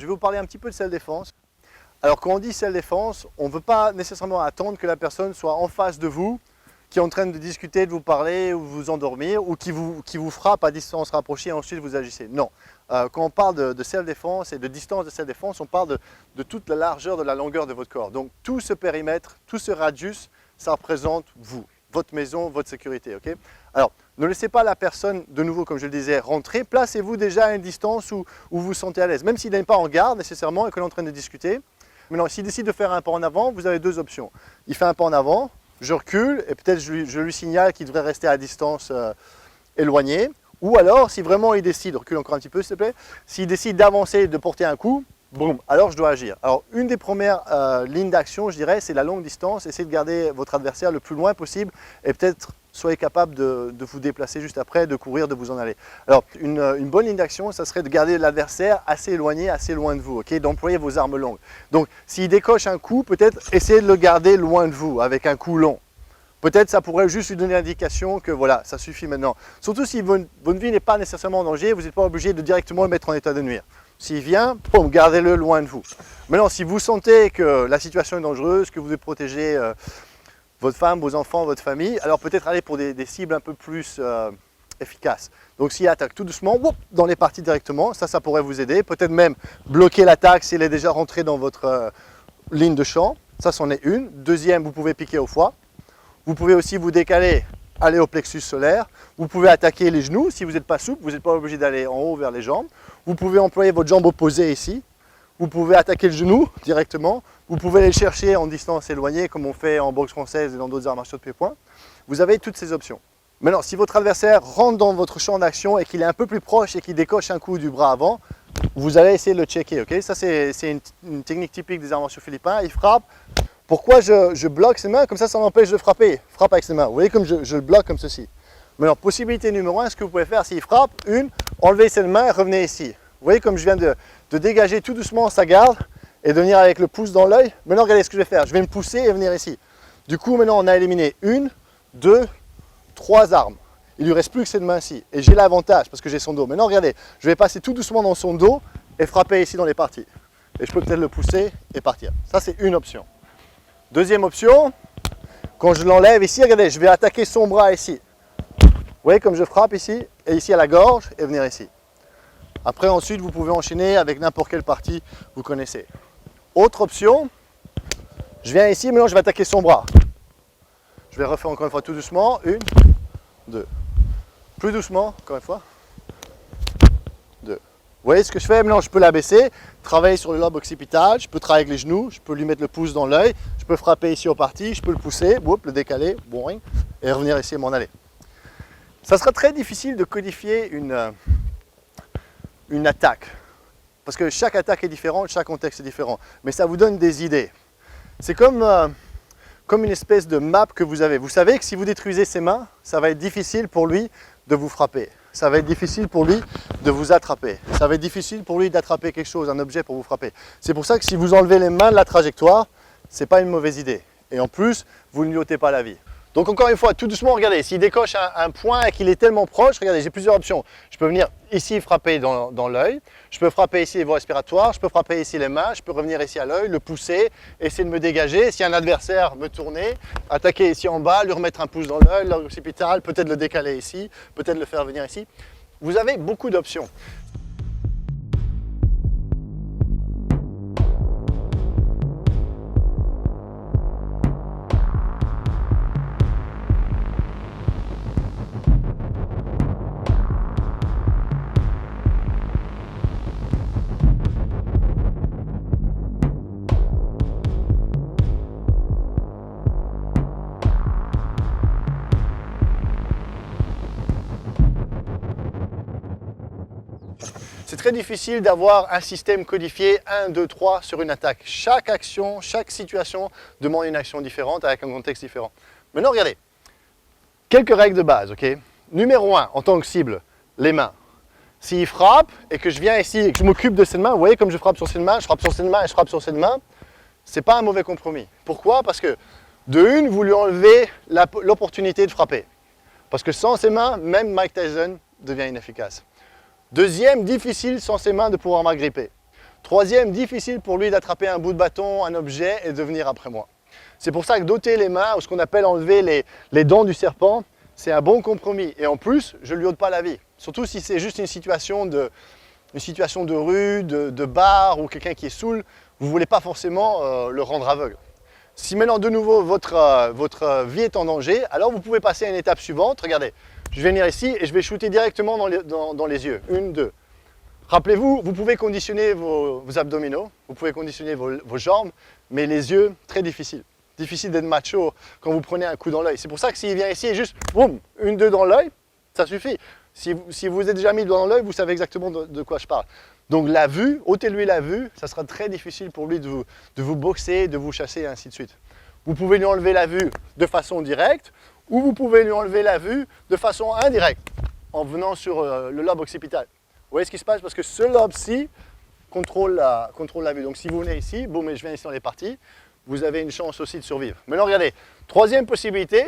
je vais vous parler un petit peu de self-défense. Alors quand on dit self-défense, on ne veut pas nécessairement attendre que la personne soit en face de vous, qui est en train de discuter, de vous parler ou vous endormir, ou qui vous frappe à distance rapprochée et ensuite vous agissez. Non. Quand on parle de self-défense et de distance de self-défense, on parle de toute la largeur, de la longueur de votre corps. Donc tout ce périmètre, tout ce radius, ça représente vous, votre maison, votre sécurité. Okay? Alors, ne laissez pas la personne, de nouveau comme je le disais, rentrer. Placez-vous déjà à une distance où vous vous sentez à l'aise. Même s'il n'est pas en garde nécessairement et que l'on est en train de discuter. Maintenant, s'il décide de faire un pas en avant, vous avez deux options. Il fait un pas en avant, je recule et peut-être je lui signale qu'il devrait rester à distance éloignée. Ou alors, si vraiment il décide, recule encore un petit peu s'il te plaît, s'il décide d'avancer et de porter un coup, boum, alors je dois agir. Alors, une des premières lignes d'action, je dirais, c'est la longue distance. Essayez de garder votre adversaire le plus loin possible et peut-être soyez capable de vous déplacer juste après, de courir, de vous en aller. Alors, une bonne ligne d'action, ça serait de garder l'adversaire assez éloigné, assez loin de vous, okay? D'employer vos armes longues. Donc, s'il décoche un coup, peut-être essayez de le garder loin de vous, avec un coup long. Peut-être ça pourrait juste lui donner l'indication que voilà, ça suffit maintenant. Surtout si votre vie n'est pas nécessairement en danger, vous n'êtes pas obligé de directement le mettre en état de nuire. S'il vient, boum, gardez-le loin de vous. Maintenant, si vous sentez que la situation est dangereuse, que vous devez protéger votre femme, vos enfants, votre famille, alors peut-être aller pour des cibles un peu plus efficaces. Donc s'il attaque tout doucement, dans les parties directement, ça pourrait vous aider. Peut-être même bloquer l'attaque s'il est déjà rentré dans votre ligne de champ. Ça, c'en est une. Deuxième, vous pouvez piquer au foie. Vous pouvez aussi vous décaler, aller au plexus solaire. Vous pouvez attaquer les genoux. Si vous n'êtes pas souple, vous n'êtes pas obligé d'aller en haut vers les jambes. Vous pouvez employer votre jambe opposée ici. Vous pouvez attaquer le genou directement. Vous pouvez aller le chercher en distance éloignée, comme on fait en boxe française et dans d'autres arts martiaux de pied-point. Vous avez toutes ces options. Maintenant, si votre adversaire rentre dans votre champ d'action et qu'il est un peu plus proche et qu'il décoche un coup du bras avant, vous allez essayer de le checker. Okay? Ça, c'est une technique typique des arts martiaux philippins. Il frappe. Pourquoi je bloque ses mains? Comme ça m'empêche de frapper. Frappe avec ses mains. Vous voyez comme je le bloque comme ceci. Maintenant, possibilité numéro 1, ce que vous pouvez faire s'il frappe, enlevez ses mains et revenez ici. Vous voyez comme je viens de dégager tout doucement sa garde et de venir avec le pouce dans l'œil. Maintenant, regardez ce que je vais faire. Je vais me pousser et venir ici. Du coup, maintenant, on a éliminé 1, 2, 3 armes. Il lui reste plus que cette main-ci. Et j'ai l'avantage parce que j'ai son dos. Maintenant, regardez, je vais passer tout doucement dans son dos et frapper ici dans les parties. Et je peux peut-être le pousser et partir. Ça, c'est une option. Deuxième option, quand je l'enlève ici, regardez, je vais attaquer son bras ici. Vous voyez comme je frappe ici, et ici à la gorge, et venir ici. Après, ensuite, vous pouvez enchaîner avec n'importe quelle partie vous connaissez. Autre option, je viens ici, maintenant je vais attaquer son bras. Je vais refaire encore une fois tout doucement. 1, 2. Plus doucement, encore une fois. 2. Vous voyez ce que je fais? Maintenant, je peux l'abaisser, travailler sur le lobe occipital, je peux travailler avec les genoux, je peux lui mettre le pouce dans l'œil, je peux frapper ici aux parties, je peux le pousser, le décaler, boing, et revenir ici et m'en aller. Ça sera très difficile de codifier une attaque, parce que chaque attaque est différente, chaque contexte est différent, mais ça vous donne des idées. C'est comme une espèce de map que vous avez. Vous savez que si vous détruisez ses mains, ça va être difficile pour lui de vous frapper. Ça va être difficile pour lui de vous attraper. Ça va être difficile pour lui d'attraper quelque chose, un objet pour vous frapper. C'est pour ça que si vous enlevez les mains de la trajectoire, ce n'est pas une mauvaise idée. Et en plus, vous ne lui ôtez pas la vie. Donc encore une fois, tout doucement, regardez, s'il décoche un point et qu'il est tellement proche, regardez, j'ai plusieurs options. Je peux venir ici frapper dans l'œil, je peux frapper ici les voies respiratoires, je peux frapper ici les mains, je peux revenir ici à l'œil, le pousser, essayer de me dégager. Si un adversaire me tourner, attaquer ici en bas, lui remettre un pouce dans l'œil, l'occipital, peut-être le décaler ici, peut-être le faire venir ici. Vous avez beaucoup d'options. C'est très difficile d'avoir un système codifié 1, 2, 3 sur une attaque. Chaque action, chaque situation demande une action différente avec un contexte différent. Maintenant, regardez, quelques règles de base, ok? Numéro 1, en tant que cible, les mains. S'il frappe et que je viens ici et que je m'occupe de cette main, vous voyez comme je frappe sur cette main, je frappe sur cette main et je frappe sur cette main, c'est pas un mauvais compromis. Pourquoi? Parce que de une, vous lui enlevez l'opportunité de frapper. Parce que sans ses mains, même Mike Tyson devient inefficace. Deuxième, difficile sans ses mains de pouvoir m'agripper. Troisième, difficile pour lui d'attraper un bout de bâton, un objet et de venir après moi. C'est pour ça que d'ôter les mains, ou ce qu'on appelle enlever les dents du serpent, c'est un bon compromis. Et en plus, je ne lui ôte pas la vie. Surtout si c'est juste une situation de rue, de bar ou quelqu'un qui est saoul, vous ne voulez pas forcément le rendre aveugle. Si maintenant de nouveau votre vie est en danger, alors vous pouvez passer à une étape suivante. Regardez, je vais venir ici et je vais shooter directement dans les yeux. 1, 2. Rappelez-vous, vous pouvez conditionner vos abdominaux, vous pouvez conditionner vos jambes, mais les yeux, très difficile. Difficile d'être macho quand vous prenez un coup dans l'œil. C'est pour ça que s'il vient ici et juste, boum, 1, 2 dans l'œil, ça suffit. Si vous êtes déjà mis le doigt dans l'œil, vous savez exactement de quoi je parle. Donc la vue, ôtez-lui la vue, ça sera très difficile pour lui de vous boxer, de vous chasser et ainsi de suite. Vous pouvez lui enlever la vue de façon directe ou vous pouvez lui enlever la vue de façon indirecte en venant sur le lobe occipital. Vous voyez ce qui se passe? Parce que ce lobe-ci contrôle la vue. Donc si vous venez ici, boum, et je viens ici dans les parties, vous avez une chance aussi de survivre. Maintenant regardez, troisième possibilité,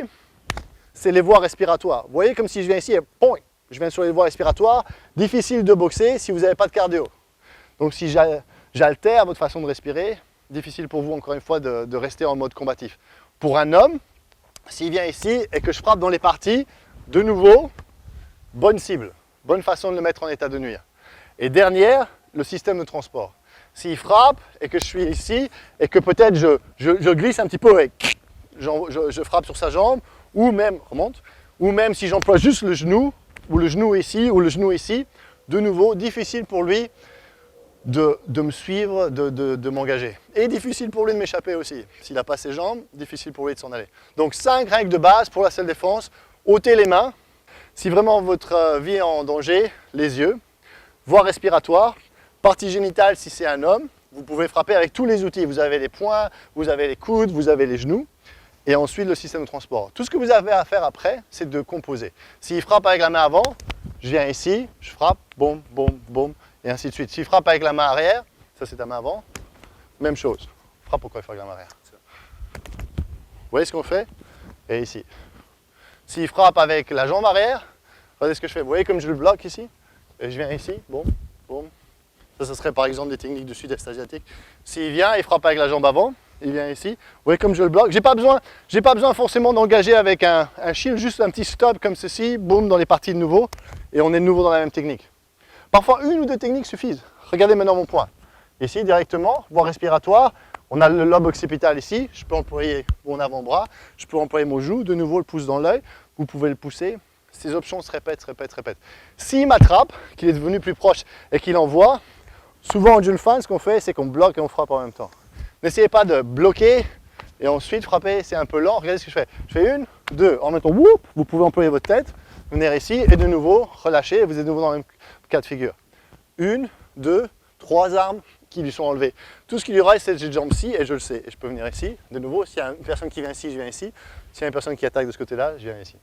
c'est les voies respiratoires. Vous voyez comme si je viens ici et point, je viens sur les voies respiratoires, difficile de boxer si vous n'avez pas de cardio. Donc si j'altère votre façon de respirer, difficile pour vous encore une fois de rester en mode combatif. Pour un homme, s'il vient ici et que je frappe dans les parties, de nouveau, bonne cible, bonne façon de le mettre en état de nuire. Et dernière, le système de transport. S'il frappe et que je suis ici et que peut-être je glisse un petit peu et je frappe sur sa jambe, ou même, remonte, ou même si j'emploie juste le genou, ou le genou ici, ou le genou ici, de nouveau, difficile pour lui de me suivre, de m'engager. Et difficile pour lui de m'échapper aussi. S'il n'a pas ses jambes, difficile pour lui de s'en aller. Donc 5 règles de base pour la self-défense. Ôtez les mains. Si vraiment votre vie est en danger, les yeux. Voie respiratoire. Partie génitale si c'est un homme. Vous pouvez frapper avec tous les outils. Vous avez les poings, vous avez les coudes, vous avez les genoux. Et ensuite le système de transport. Tout ce que vous avez à faire après, c'est de composer. S'il frappe avec la main avant, je viens ici, je frappe, boum, boum, boum, et ainsi de suite. S'il frappe avec la main arrière, ça c'est ta main avant, même chose. Frappe pourquoi il faut avec la main arrière. Vous voyez ce qu'on fait? Et ici. S'il frappe avec la jambe arrière, regardez ce que je fais. Vous voyez comme je le bloque ici? Et je viens ici, boum, boum. Ça serait par exemple des techniques du sud-est asiatique. S'il vient, il frappe avec la jambe avant. Il vient ici, vous voyez comme je le bloque. J'ai pas besoin forcément d'engager avec un shield, juste un petit stop comme ceci, boum, dans les parties de nouveau, et on est de nouveau dans la même technique. Parfois, 1 ou 2 techniques suffisent. Regardez maintenant mon point. Ici, directement, voie respiratoire, on a le lobe occipital ici, je peux employer mon avant-bras, je peux employer mon genou, de nouveau le pouce dans l'œil, vous pouvez le pousser. Ces options se répètent, répètent. S'il m'attrape, qu'il est devenu plus proche et qu'il envoie, souvent en Junfan, ce qu'on fait, c'est qu'on bloque et on frappe en même temps. N'essayez pas de bloquer et ensuite frapper, c'est un peu lent. Regardez ce que je fais. Je fais 1, 2, en même temps, whoop, vous pouvez employer votre tête, venir ici et de nouveau relâcher, vous êtes de nouveau dans le même cas de figure. 1, 2, 3 armes qui lui sont enlevées. Tout ce qui lui reste, c'est cette jambe-ci et je le sais. Et je peux venir ici, de nouveau, s'il y a une personne qui vient ici, je viens ici. S'il y a une personne qui attaque de ce côté-là, je viens ici.